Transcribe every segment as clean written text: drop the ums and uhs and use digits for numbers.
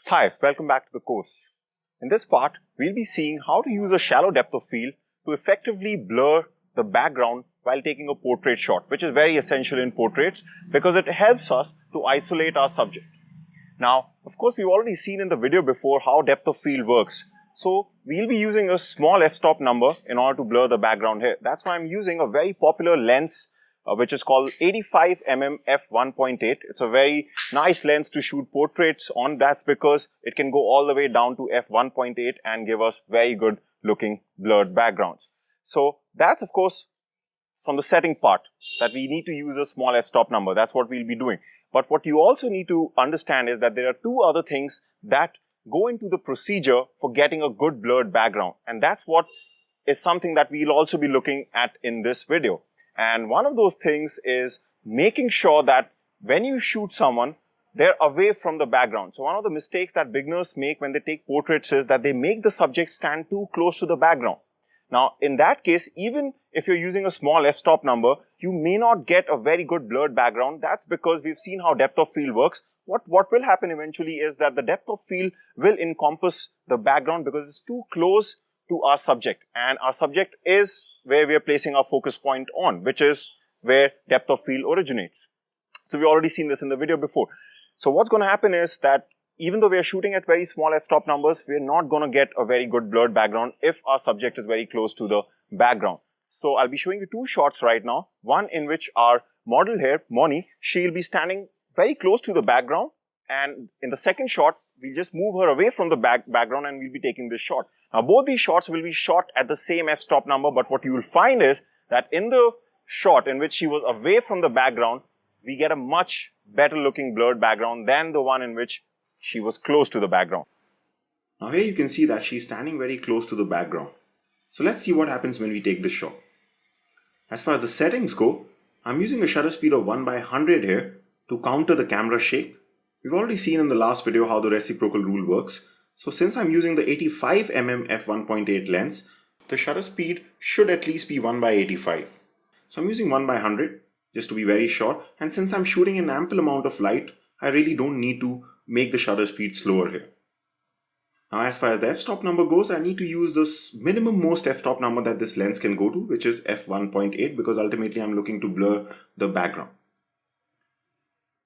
Hi, welcome back to the course. In this part, we'll be seeing how to use a shallow depth of field to effectively blur the background while taking a portrait shot, which is very essential in portraits because it helps us to isolate our subject. Now, of course, we've already seen in the video before how depth of field works. So, we'll be using a small f-stop number in order to blur the background here. That's why I'm using a very popular lens which is called 85mm f1.8. It's a very nice lens to shoot portraits on. That's because it can go all the way down to f1.8 and give us very good looking blurred backgrounds. So that's of course from the setting part that we need to use a small f-stop number. That's what we'll be doing. But what you also need to understand is that there are two other things that go into the procedure for getting a good blurred background. And that's what is something that we'll also be looking at in this video. And one of those things is making sure that when you shoot someone, they're away from the background. So one of the mistakes that beginners make when they take portraits is that they make the subject stand too close to the background. Now, in that case, even if you're using a small f-stop number, you may not get a very good blurred background. That's because we've seen how depth of field works. What will happen eventually is that the depth of field will encompass the background because it's too close to our subject. And our subject is where we are placing our focus point on, which is where depth of field originates. So we've already seen this in the video before. So what's going to happen is that even though we are shooting at very small f-stop numbers, we're not going to get a very good blurred background if our subject is very close to the background. So I'll be showing you two shots right now. One in which our model here, Moni, she'll be standing very close to the background. And in the second shot, we'll just move her away from the background and we'll be taking this shot. Now, both these shots will be shot at the same f-stop number, but what you will find is that in the shot in which she was away from the background, we get a much better looking blurred background than the one in which she was close to the background. Now here you can see that she's standing very close to the background. So let's see what happens when we take this shot. As far as the settings go, I'm using a shutter speed of 1/100 here to counter the camera shake. We've already seen in the last video how the reciprocal rule works. So since I'm using the 85mm f1.8 lens, the shutter speed should at least be 1/85. So I'm using 1/100 just to be very short. And since I'm shooting an ample amount of light, I really don't need to make the shutter speed slower here. Now as far as the f-stop number goes, I need to use this minimum most f-stop number that this lens can go to, which is f1.8, because ultimately I'm looking to blur the background.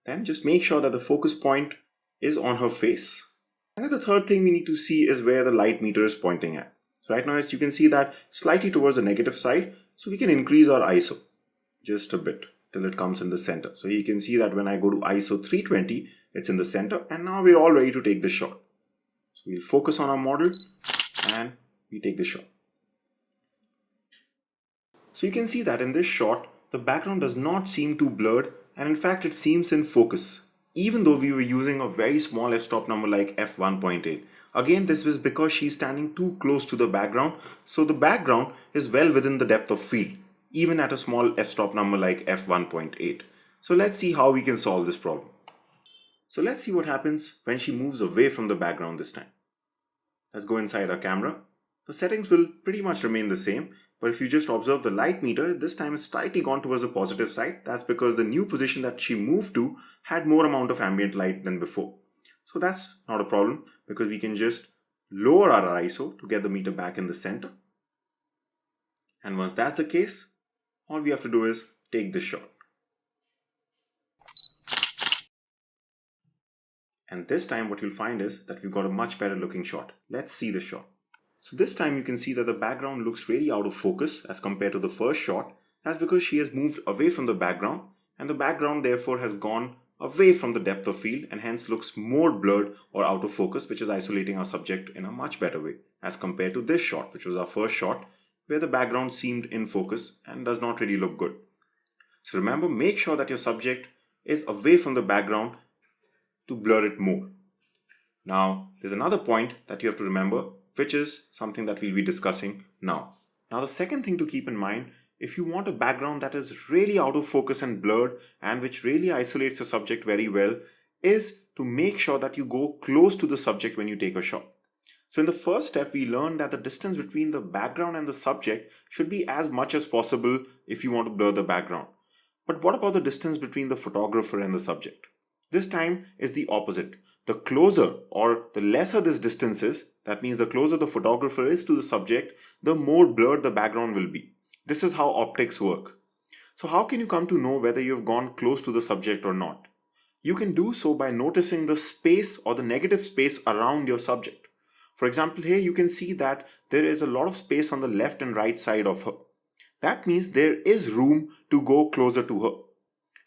Then just make sure that the focus point is on her face. And then the third thing we need to see is where the light meter is pointing at. So right now, as you can see that slightly towards the negative side, so we can increase our ISO just a bit till it comes in the center. So you can see that when I go to ISO 320, it's in the center, and now we're all ready to take the shot. So we'll focus on our model and we take the shot. So you can see that in this shot, the background does not seem too blurred, and in fact it seems in focus, even though we were using a very small f-stop number like f1.8. Again, this was because she's standing too close to the background, so the background is well within the depth of field, even at a small f-stop number like f1.8. So let's see how we can solve this problem. So let's see what happens when she moves away from the background this time. Let's go inside our camera. The settings will pretty much remain the same, but if you just observe the light meter, this time it's slightly gone towards the positive side. That's because the new position that she moved to had more amount of ambient light than before. So that's not a problem because we can just lower our ISO to get the meter back in the center. And once that's the case, all we have to do is take this shot. And this time what you'll find is that we've got a much better looking shot. Let's see the shot. So this time you can see that the background looks really out of focus as compared to the first shot. That's because she has moved away from the background, and the background therefore has gone away from the depth of field and hence looks more blurred or out of focus, which is isolating our subject in a much better way as compared to this shot, which was our first shot, where the background seemed in focus and does not really look good. So remember, make sure that your subject is away from the background to blur it more. Now, there's another point that you have to remember, which is something that we'll be discussing now. Now, the second thing to keep in mind, if you want a background that is really out of focus and blurred and which really isolates your subject very well, is to make sure that you go close to the subject when you take a shot. So in the first step, we learned that the distance between the background and the subject should be as much as possible if you want to blur the background. But what about the distance between the photographer and the subject? This time is the opposite. the closer or the lesser this distance is, that means the closer the photographer is to the subject, the more blurred the background will be. This is how optics work. So how can you come to know whether you've gone close to the subject or not? You can do so by noticing the space or the negative space around your subject. For example, here you can see that there is a lot of space on the left and right side of her. That means there is room to go closer to her.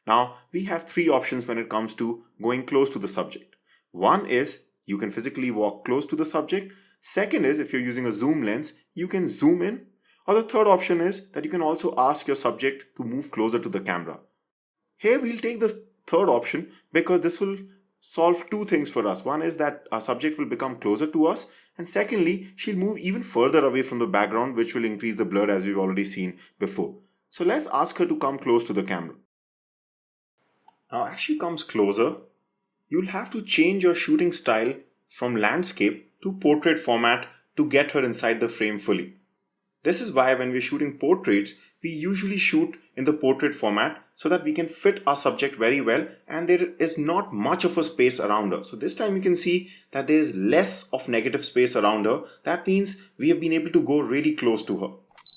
Now, we have three options when it comes to going close to the subject. One is you can physically walk close to the subject. Second is, if you're using a zoom lens, you can zoom in. Or the third option is that you can also ask your subject to move closer to the camera. Here we'll take the third option because this will solve two things for us. One is that our subject will become closer to us, and secondly, she'll move even further away from the background, which will increase the blur as we've already seen before. So let's ask her to come close to the camera. Now as she comes closer, you'll have to change your shooting style from landscape to portrait format to get her inside the frame fully. This is why when we're shooting portraits, we usually shoot in the portrait format so that we can fit our subject very well and there is not much of a space around her. So this time you can see that there is less of negative space around her. That means we have been able to go really close to her.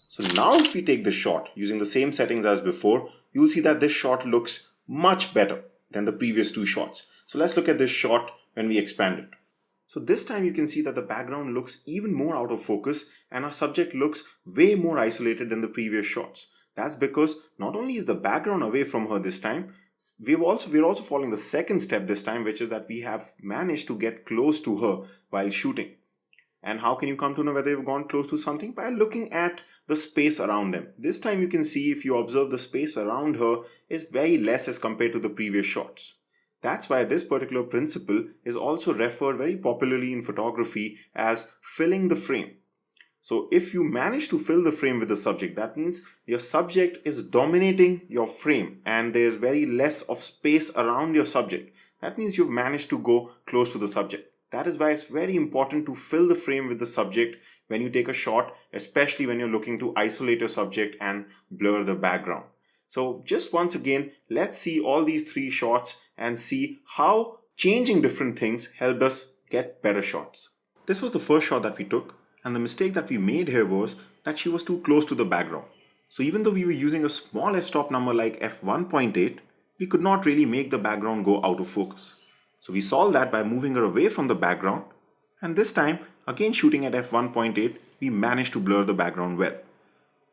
So now if we take this shot using the same settings as before, you'll see that this shot looks much better than the previous two shots. So let's look at this shot when we expand it. So this time you can see that the background looks even more out of focus and our subject looks way more isolated than the previous shots. That's because not only is the background away from her this time, we're also following the second step this time, which is that we have managed to get close to her while shooting. And how can you come to know whether you've gone close to something? By looking at the space around them. This time you can see, if you observe, the space around her is very less as compared to the previous shots. That's why this particular principle is also referred very popularly in photography as filling the frame. So if you manage to fill the frame with the subject, that means your subject is dominating your frame and there's very less of space around your subject. That means you've managed to go close to the subject. That is why it's very important to fill the frame with the subject when you take a shot, especially when you're looking to isolate your subject and blur the background. So just once again, let's see all these three shots and see how changing different things helped us get better shots. This was the first shot that we took, and the mistake that we made here was that she was too close to the background. So even though we were using a small f-stop number like f1.8, we could not really make the background go out of focus. So we solved that by moving her away from the background, and this time, again shooting at f1.8, we managed to blur the background well.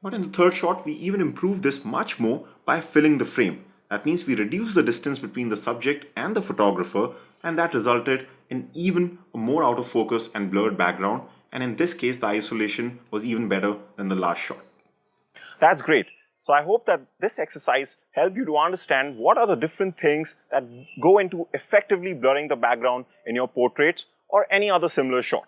But in the third shot, we even improved this much more by filling the frame. That means we reduced the distance between the subject and the photographer, and that resulted in even a more out of focus and blurred background. And in this case, the isolation was even better than the last shot. That's great. So I hope that this exercise helped you to understand what are the different things that go into effectively blurring the background in your portraits or any other similar shot.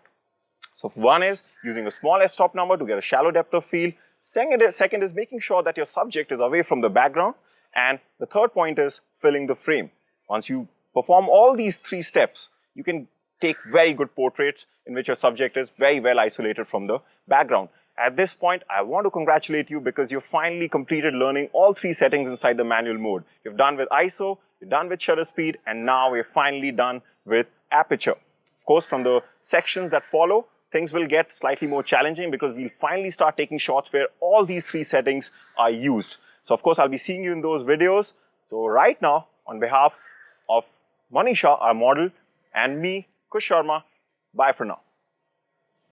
So one is using a small f-stop number to get a shallow depth of field. Second is making sure that your subject is away from the background. And the third point is filling the frame. Once you perform all these three steps, you can take very good portraits in which your subject is very well isolated from the background. At this point, I want to congratulate you because you've finally completed learning all three settings inside the manual mode. You've done with ISO, you've done with shutter speed, and now we're finally done with aperture. Of course, from the sections that follow, things will get slightly more challenging because we'll finally start taking shots where all these three settings are used. So of course, I'll be seeing you in those videos. So right now, on behalf of Manisha, our model, and me, Kush Sharma, bye for now.